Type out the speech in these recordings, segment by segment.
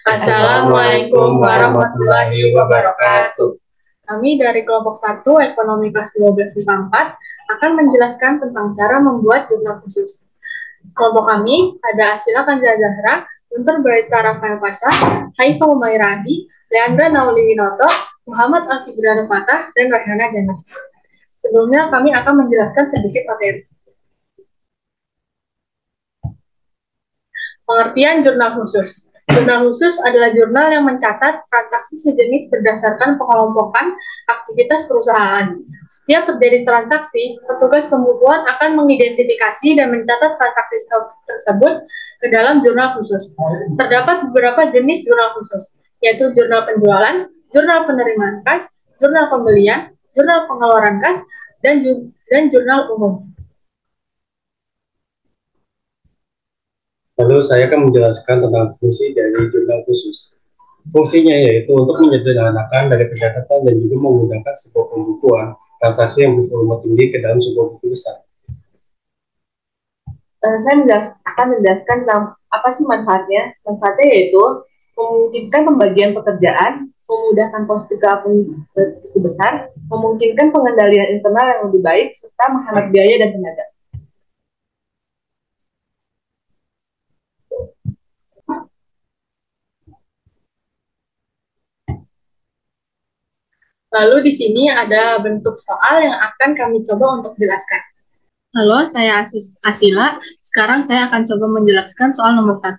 Assalamualaikum warahmatullahi wabarakatuh. Kami dari kelompok 1 Ekonomi kelas 12 MIPA 4 akan menjelaskan tentang cara membuat jurnal khusus. Kelompok kami ada Asila Kanza Zahra, Guntur Berita Rafael Pasha, Haifa Umairadi, Leandra Nauli Winoto, Muhammad Al-Fibran Fatah, dan Rahana Jannah. Sebelumnya kami akan menjelaskan sedikit materi. Pengertian jurnal khusus. Jurnal khusus adalah jurnal yang mencatat transaksi sejenis berdasarkan pengelompokan aktivitas perusahaan. Setiap terjadi transaksi, petugas pembukuan akan mengidentifikasi dan mencatat transaksi tersebut ke dalam jurnal khusus. Terdapat beberapa jenis jurnal khusus, yaitu jurnal penjualan, jurnal penerimaan kas, jurnal pembelian, jurnal pengeluaran kas, dan jurnal umum. Lalu saya akan menjelaskan tentang fungsi dari jurnal khusus. Fungsinya yaitu untuk menyederhanakan dari pencatatan dan juga menggunakan sebuah pembukuan transaksi yang bervolume tinggi ke dalam sebuah buku besar. Saya akan menjelaskan tentang apa sih manfaatnya. Manfaatnya yaitu memungkinkan pembagian pekerjaan, memudahkan proses ke akun besar, memungkinkan pengendalian internal yang lebih baik, serta menghemat biaya dan tenaga. Lalu di sini ada bentuk soal yang akan kami coba untuk jelaskan. Halo, saya Asila. Sekarang saya akan coba menjelaskan soal nomor 1.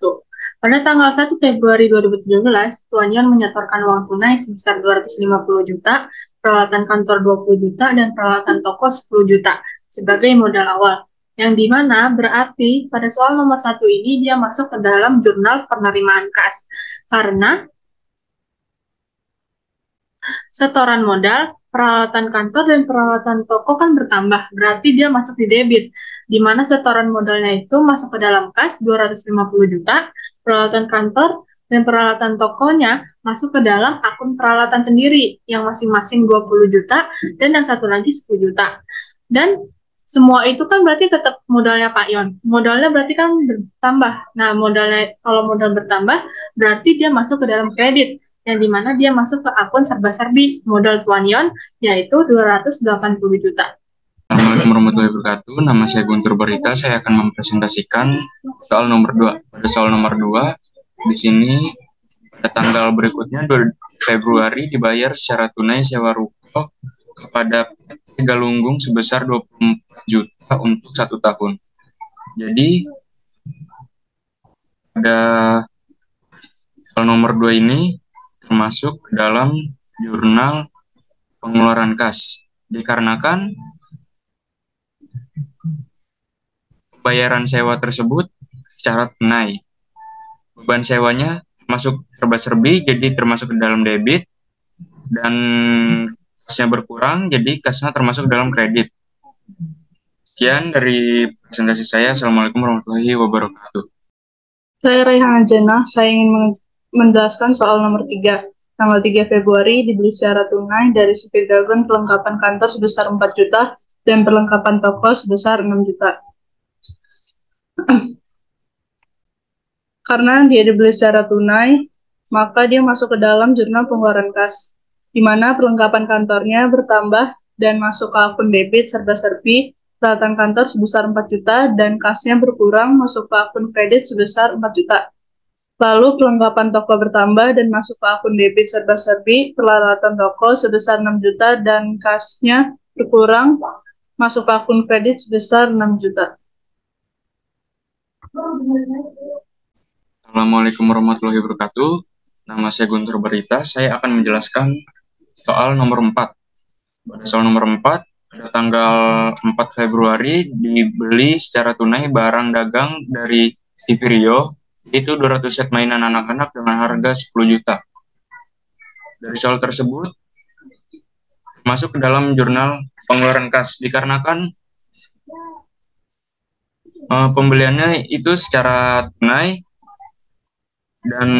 Pada tanggal 1 Februari 2017, Tuan Yon menyetorkan uang tunai sebesar 250 juta, peralatan kantor 20 juta, dan peralatan toko 10 juta sebagai modal awal. Yang dimana berarti pada soal nomor 1 ini dia masuk ke dalam jurnal penerimaan kas. Karena setoran modal, peralatan kantor, dan peralatan toko kan bertambah, berarti dia masuk di debit, di mana setoran modalnya itu masuk ke dalam kas 250 juta, peralatan kantor dan peralatan tokonya masuk ke dalam akun peralatan sendiri, yang masing-masing 20 juta, dan yang satu lagi 10 juta. Dan semua itu kan berarti tetap modalnya Pak Yon. Modalnya berarti kan bertambah. Nah, modalnya kalau modal bertambah, berarti dia masuk ke dalam kredit, yang dimana dia masuk ke akun serba-serbi modal Tuan Yon, yaitu 280 juta. Assalamualaikum warahmatullahi wabarakatuh. Nama saya Guntur Berita. Saya akan mempresentasikan soal nomor 2. Pada soal nomor 2, di sini pada tanggal berikutnya 2 Februari dibayar secara tunai sewa ruko kepada PT Galunggung sebesar 24 juta untuk 1 tahun. Jadi pada soal nomor 2 ini termasuk dalam jurnal pengeluaran kas, dikarenakan pembayaran sewa tersebut secara tunai. Beban sewanya masuk serba-serbi, jadi termasuk ke dalam debit, dan kasnya berkurang, jadi kasnya termasuk dalam kredit. Sekian dari presentasi saya. Assalamualaikum warahmatullahi wabarakatuh. Saya Rahana Jannah. Saya ingin menjelaskan soal nomor 3. Tanggal 3 Februari dibeli secara tunai dari Supir Dragon perlengkapan kantor sebesar 4 juta dan perlengkapan toko sebesar 6 juta. Karena dia dibeli secara tunai, maka dia masuk ke dalam jurnal pengeluaran kas, di mana perlengkapan kantornya bertambah dan masuk ke akun debit serba-serbi, peralatan kantor sebesar 4 juta, dan kasnya berkurang masuk ke akun kredit sebesar 4 juta. Lalu perlengkapan toko bertambah dan masuk ke akun debit serba-serbi, peralatan toko sebesar 6 juta, dan kasnya berkurang masuk ke akun kredit sebesar 6 juta. Assalamualaikum warahmatullahi wabarakatuh. Nama saya Guntur Berita. Saya akan menjelaskan soal nomor 4. Pada soal nomor 4, pada tanggal 4 Februari dibeli secara tunai barang dagang dari Tipirio, yaitu 200 set mainan anak-anak dengan harga 10 juta. Dari soal tersebut masuk ke dalam jurnal pengeluaran kas, dikarenakan pembeliannya itu secara tunai, dan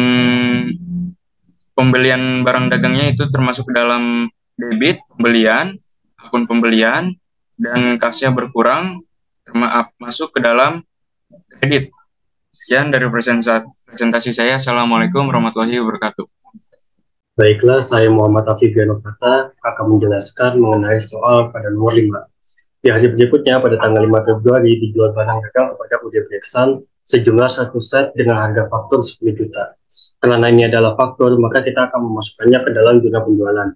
pembelian barang dagangnya itu termasuk ke dalam debit pembelian, akun pembelian, dan kasnya berkurang masuk ke dalam kredit. Sekian dari presentasi saya. Assalamualaikum warahmatullahi wabarakatuh. Baiklah, saya Muhammad Afiq Ganokata akan menjelaskan mengenai soal pada nomor 5. Di hari berikutnya, pada tanggal 5 Februari, dijual barang dagang kepada UD Breksan sejumlah 1 set dengan harga faktur 10 juta. Karena ini adalah faktur, maka kita akan memasukkannya ke dalam jurnal penjualan.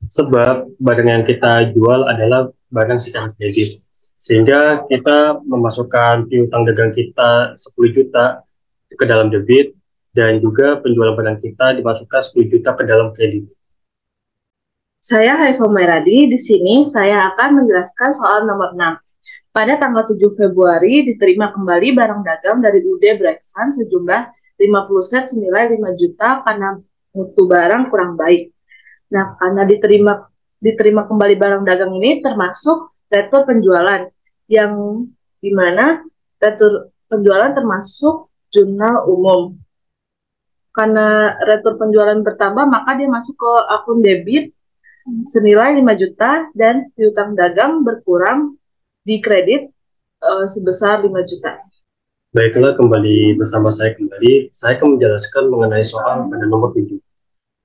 Sebab barang yang kita jual adalah barang secara kredit. Sehingga kita memasukkan piutang dagang kita 10 juta ke dalam debit, dan juga penjualan barang kita dimasukkan 10 juta ke dalam kredit. Saya Haifa Mairadi, di sini saya akan menjelaskan soal nomor 6. Pada tanggal 7 Februari diterima kembali barang dagang dari UD Breksan sejumlah 50 set senilai 5 juta karena mutu barang kurang baik. Nah, karena diterima kembali barang dagang ini termasuk retur penjualan, yang dimana retur penjualan termasuk jurnal umum. Karena retur penjualan bertambah, maka dia masuk ke akun debit senilai 5 juta dan piutang dagang berkurang di kredit sebesar 5 juta. Baiklah, kembali bersama saya kembali. Saya akan menjelaskan mengenai soal pada nomor 7.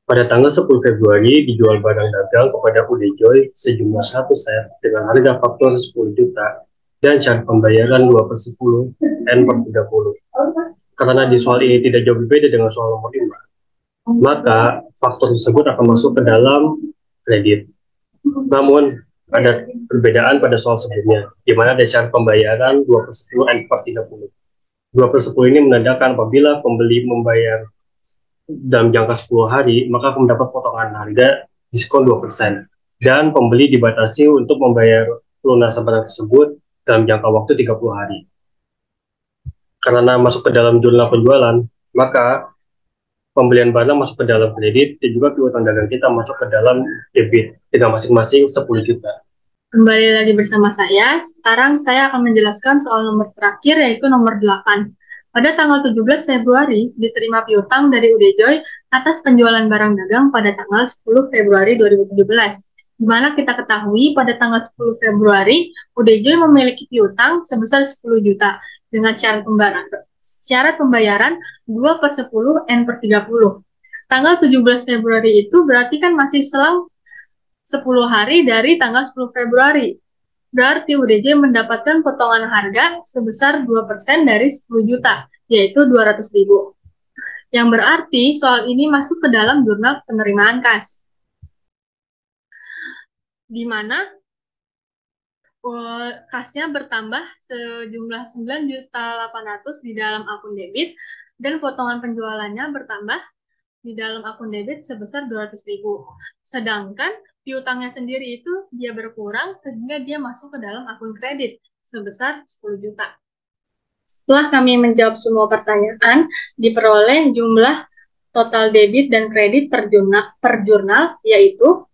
Pada tanggal 10 Februari dijual barang dagang kepada UD Joy sejumlah 1 set dengan harga faktur 10 juta dan syarat pembayaran 2/10 N/30. Karena di soal ini tidak jauh berbeda dengan soal nomor 5, maka faktur tersebut akan masuk ke dalam kredit. Namun, ada perbedaan pada soal sebelumnya, di mana ada syarat pembayaran 2/10 N/30. 2/10 ini menandakan apabila pembeli membayar dalam jangka 10 hari, maka akan mendapat potongan harga diskon 2%. Dan pembeli dibatasi untuk membayar lunasan barang tersebut dalam jangka waktu 30 hari. Karena masuk ke dalam jurnal penjualan, maka pembelian barang masuk ke dalam kredit dan juga piutang dagang kita masuk ke dalam debit dengan masing-masing 10 juta. Kembali lagi bersama saya. Sekarang saya akan menjelaskan soal nomor terakhir, yaitu nomor 8. Pada tanggal 17 Februari diterima piutang dari UD Joy atas penjualan barang dagang pada tanggal 10 Februari 2017. Di mana kita ketahui pada tanggal 10 Februari UD Joy memiliki piutang sebesar 10 juta dengan syarat pembayaran 2/10 N/30. Tanggal 17 Februari itu berarti kan masih selang 10 hari dari tanggal 10 Februari. Berarti UDJ mendapatkan potongan harga sebesar 2% dari 10 juta, yaitu 200.000. Yang berarti soal ini masuk ke dalam jurnal penerimaan kas. Di mana kasnya bertambah sejumlah 9.800.000 di dalam akun debit dan potongan penjualannya bertambah di dalam akun debit sebesar 200.000. Sedangkan piutangnya sendiri itu dia berkurang sehingga dia masuk ke dalam akun kredit sebesar 10 juta. Setelah kami menjawab semua pertanyaan, diperoleh jumlah total debit dan kredit per jurnal, yaitu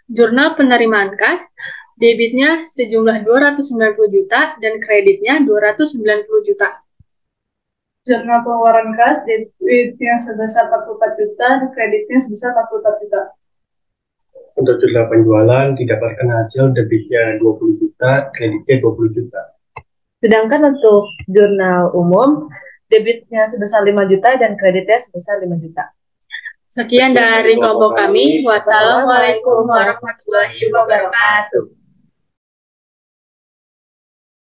jurnal penerimaan kas, debitnya sejumlah 290 juta dan kreditnya 290 juta. Jurnal pengeluaran kas, debitnya sebesar 44 juta dan kreditnya sebesar 44 juta. Untuk jurnal penjualan didapatkan hasil debitnya 20 juta, kreditnya 20 juta. Sedangkan untuk jurnal umum, debitnya sebesar 5 juta dan kreditnya sebesar 5 juta. Sekian dari kelompok kami. Wassalamualaikum warahmatullahi wabarakatuh.